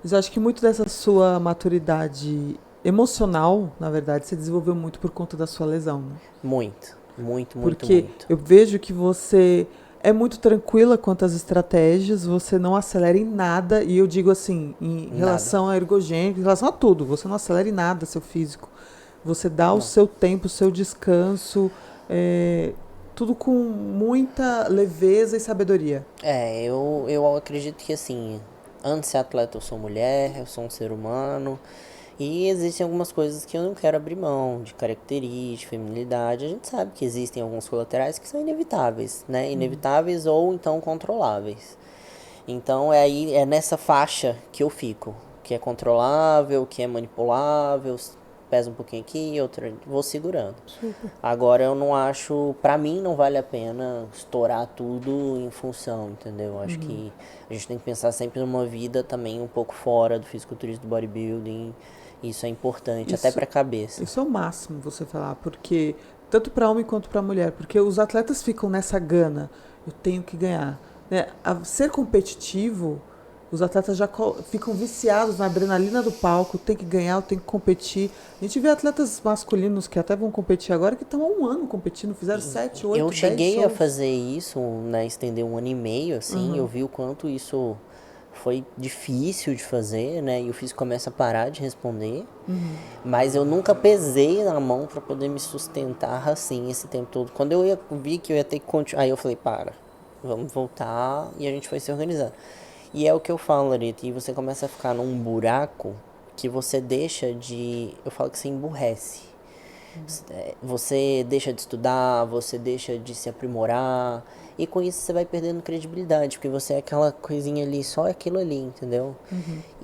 Mas eu acho que muito dessa sua maturidade emocional, na verdade, se desenvolveu muito por conta da sua lesão, né? Muito, muito, muito, Porque muito. eu vejo que você é muito tranquila quanto às estratégias, você não acelera em nada, e eu digo assim, em Nada. relação a ergogênico, em relação a tudo, você não acelera em nada seu físico. Você dá o Não. seu tempo, o seu descanso, é, tudo com muita leveza e sabedoria. Eu acredito que assim, antes de ser atleta eu sou mulher, eu sou um ser humano. E existem algumas coisas que eu não quero abrir mão, de característica, feminilidade. A gente sabe que existem alguns colaterais que são inevitáveis, né? Inevitáveis ou então controláveis. Então é nessa faixa que eu fico, que é controlável, que é manipulável, pesa um pouquinho aqui, outra vou segurando. Super. Agora eu não acho, pra mim não vale a pena estourar tudo em função, entendeu? Acho que a gente tem que pensar sempre numa vida também um pouco fora do fisiculturismo, do bodybuilding. Isso é importante, até Isso, pra cabeça. isso é o máximo você falar, porque tanto para homem quanto para mulher, porque os atletas ficam nessa gana, eu tenho que ganhar, né? A ser competitivo, os atletas já ficam viciados na adrenalina do palco, tem que ganhar, eu tenho que competir. A gente vê atletas masculinos que até vão competir agora que estão há um ano competindo, fizeram 7, Eu 8, 10 cheguei a shows. fazer isso, né, estender um ano e meio, assim, eu vi o quanto isso foi difícil de fazer, né, e o físico começa a parar de responder, mas eu nunca pesei na mão para poder me sustentar assim esse tempo todo. Quando vi que eu ia ter que continuar, aí eu falei, vamos voltar, e a gente foi se organizando. E é o que eu falo, Larita, e você começa a ficar num buraco que você deixa de, eu falo que você emburrece. Você deixa de estudar, você deixa de se aprimorar, e com isso você vai perdendo credibilidade, porque você é aquela coisinha ali, só aquilo ali, entendeu?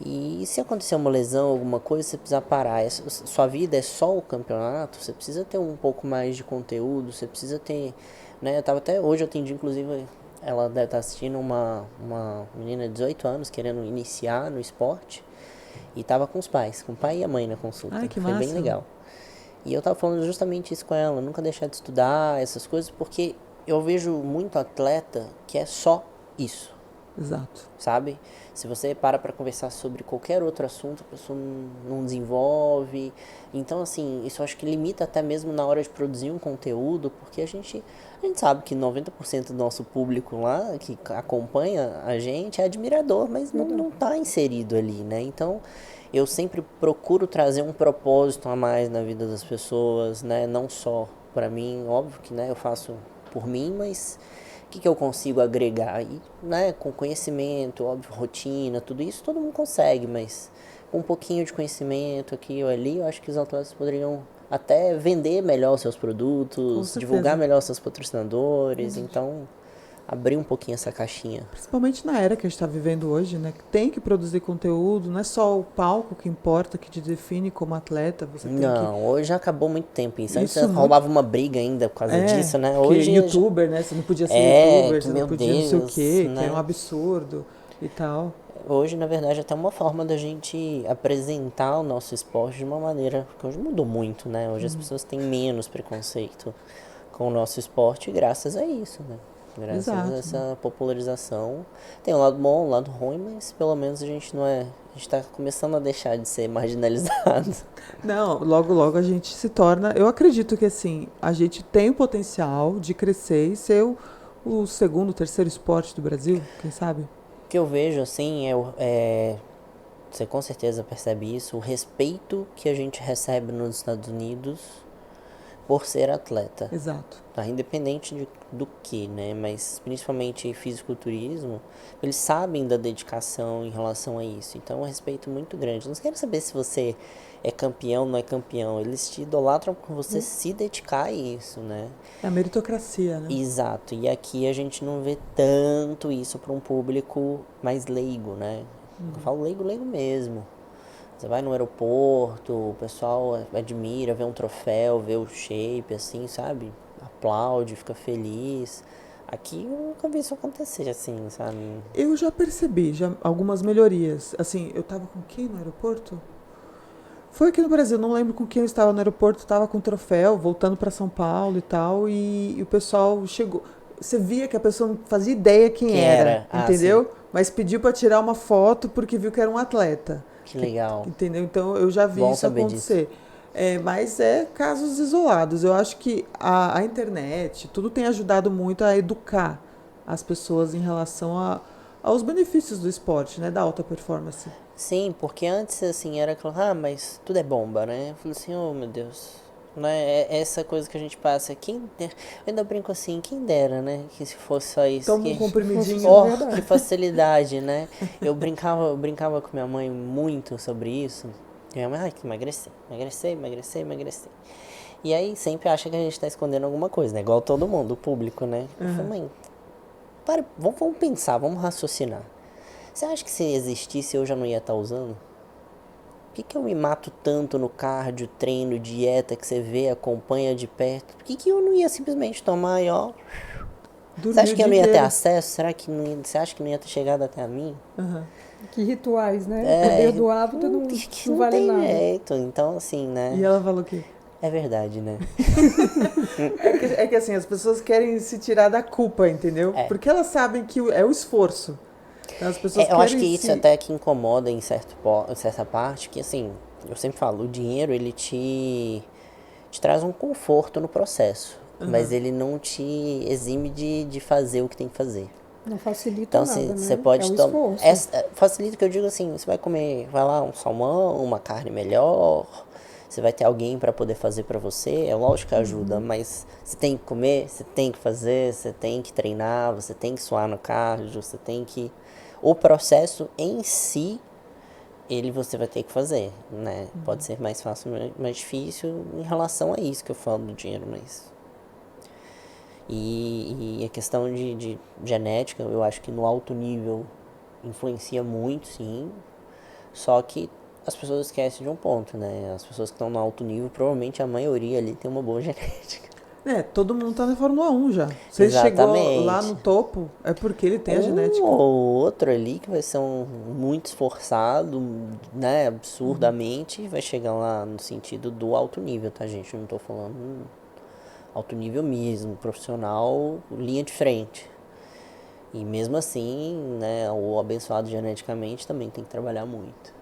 E se acontecer uma lesão, alguma coisa, você precisa parar. Sua vida é só o campeonato, você precisa ter um pouco mais de conteúdo, você precisa ter, né? Eu tava até hoje, eu atendi, inclusive, ela deve estar assistindo uma menina de 18 anos querendo iniciar no esporte, e tava com os pais, com o pai e a mãe na Ai, consulta. que Foi bem massa. legal. E eu tava falando justamente isso com ela, nunca deixar de estudar essas coisas, porque eu vejo muito atleta que é só isso, Exato. sabe? Se você para conversar sobre qualquer outro assunto, a pessoa não desenvolve. Então, assim, isso eu acho que limita até mesmo na hora de produzir um conteúdo, porque a gente sabe que 90% do nosso público lá, que acompanha a gente, é admirador, mas não tá inserido ali, né? Então, eu sempre procuro trazer um propósito a mais na vida das pessoas, né? Não só para mim, óbvio que, né, eu faço por mim, mas que eu consigo agregar? E, né, com conhecimento, óbvio, rotina, tudo isso todo mundo consegue, mas com um pouquinho de conhecimento aqui ou ali, eu acho que os atletas poderiam até vender melhor os seus Com produtos, divulgar certeza. melhor seus patrocinadores, então abrir um pouquinho essa caixinha. Principalmente na era que a gente está vivendo hoje, né? Que tem que produzir conteúdo, não é só o palco que importa, que te define como atleta, você tem que. Não, hoje já acabou muito tempo isso. Antes Isso muito. rolava uma briga ainda por causa É, disso, né? porque Hoje já... youtuber, né? Você não podia ser É, youtuber, que você não meu podia não sei o Deus, quê, que era um né? absurdo e tal. Hoje, na verdade, é até uma forma da gente apresentar o nosso esporte de uma maneira que hoje mudou muito, né? Hoje as pessoas têm menos preconceito com o nosso esporte graças a isso, né? Graças a Exato. essa popularização. Tem um lado bom, um lado ruim, mas pelo menos a gente não é. A gente tá começando a deixar de ser marginalizado. Não, logo, logo a gente se torna. Eu acredito que assim, a gente tem o potencial de crescer e ser o segundo, terceiro esporte do Brasil, quem sabe? O que eu vejo, assim, você com certeza percebe isso, o respeito que a gente recebe nos Estados Unidos por ser atleta. Exato. Tá? Independente do que, né? Mas principalmente fisiculturismo, eles sabem da dedicação em relação a isso. Então é um respeito muito grande. Não querem saber se você é campeão ou não é campeão. Eles te idolatram por você se dedicar a isso, né? É a meritocracia, né? Exato. E aqui a gente não vê tanto isso para um público mais leigo, né? Eu falo leigo, leigo mesmo. Você vai no aeroporto, o pessoal admira, vê um troféu, vê o shape, assim, sabe? Aplaude, fica feliz. Aqui eu nunca vi isso acontecer, assim, sabe? Eu já percebi já algumas melhorias. Assim, eu tava com quem no aeroporto? Foi aqui no Brasil, não lembro com quem eu estava no aeroporto, estava com o troféu, voltando para São Paulo e tal, e o pessoal chegou. Você via que a pessoa não fazia ideia quem Quem era, era? Ah, sim. entendeu? mas pediu para tirar uma foto porque viu que era um atleta. Que legal. Entendeu? Então eu já vi Bom isso saber acontecer. Mas é casos isolados. Eu acho que a internet, tudo tem ajudado muito a educar as pessoas em relação aos benefícios do esporte, né? Da alta performance. Sim, porque antes, assim, era aquilo, ah, mas tudo é bomba, né? Eu falei assim, oh, meu Deus, né? É essa coisa que a gente passa, eu ainda brinco assim, quem dera, né? Que se fosse só isso, Toma um comprimidinho. oh, que facilidade, né? Eu brincava com minha mãe muito sobre isso. E minha mãe, ai, que emagrecer, emagrecer, emagrecer, emagrecer. E aí sempre acha que a gente tá escondendo alguma coisa, né? Igual todo mundo, o público, né? Eu falei, mãe, vamos pensar, vamos raciocinar. Você acha que se existisse eu já não ia estar usando? Por que eu me mato tanto no cardio, treino, dieta que você vê, acompanha de perto? Por que eu não ia simplesmente tomar e ó... Você acha que eu não ia ter acesso? Será que não ia, você acha que não ia ter chegado até a mim? Que rituais, né? O poder do hábito não vale tem nada. jeito. Então, assim, né? E ela falou o quê? É verdade, né? É que assim, as pessoas querem se tirar da culpa, entendeu? Porque elas sabem que é o esforço. Então, as pessoas eu acho que isso até que incomoda em certa parte, que assim, eu sempre falo, o dinheiro ele te traz um conforto no processo, mas ele não te exime de fazer o que tem que fazer. Não facilita então, nada, assim, você né? pode esforço. facilita que eu digo assim, você vai comer, vai lá um salmão, uma carne melhor, você vai ter alguém para poder fazer para você, é lógico que ajuda, mas você tem que comer, você tem que fazer, você tem que treinar, você tem que suar no cardio, você tem que... O processo em si, você vai ter que fazer, né? Pode ser mais fácil, mais difícil em relação a isso que eu falo do dinheiro, mas... E a questão de genética, eu acho que no alto nível influencia muito, sim. Só que as pessoas esquecem de um ponto, né? As pessoas que estão no alto nível, provavelmente a maioria ali tem uma boa genética. Todo mundo tá na Fórmula 1 já. Se ele chegou lá no topo, é porque ele tem a genética. Um ou outro ali que vai ser muito esforçado, né, absurdamente, e vai chegar lá no sentido do alto nível, tá, gente? Eu não tô falando alto nível mesmo, profissional, linha de frente. E mesmo assim, né, o abençoado geneticamente também tem que trabalhar muito.